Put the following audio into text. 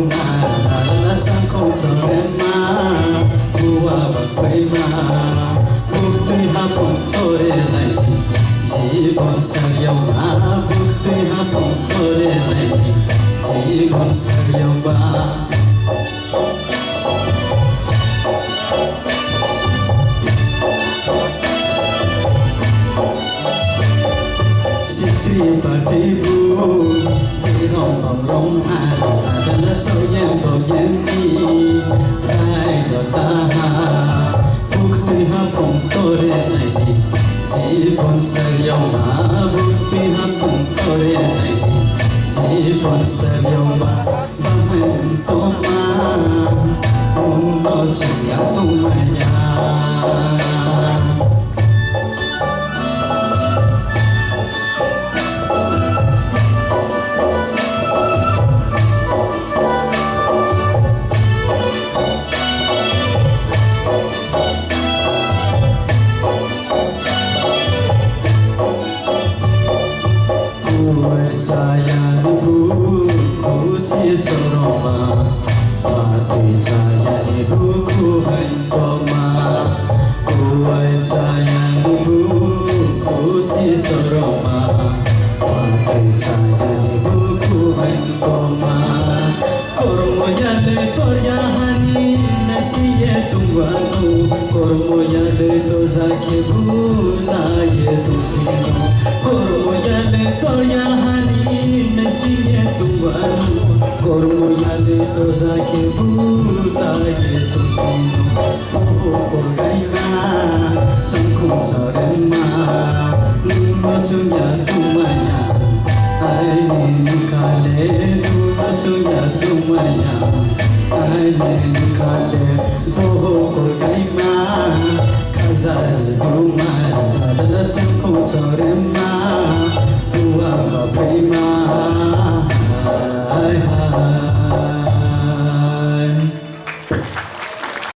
mà là chẳng không cho em mà bùa bạc bay mà cuộc đời hạ phong tôi này chỉ còn sao yêu mà cuộc đời hạ phong tôi này chỉ còn sao yêu mà Partibu khi rong rong hà đã lỡ sâu em đồ em đi thay đồ ta buộc tuy hát cùng tôi này chỉ còn say yêu mà buộc tuy hát cùng tôi này chỉ còn say yêu mà ba mình to mà không có chuyện nhà tung mày nhà saya ibu ku cita roma mati saya ibu ku hentoma kuai saya ibu ku cita roma mati saya ibu ku hentoma kormoya de toryahani nasiye tungwanu kormoya de tozake bula ye tusino kormoya de toryahani nasiye tungwanu kormoya de tozake bula ye tusino korgaina changkung sarema luma chunya tumaya ainin kale luma chunya tumaya ainin kale korgaina kazal tumaya la changkung sarema tua bapema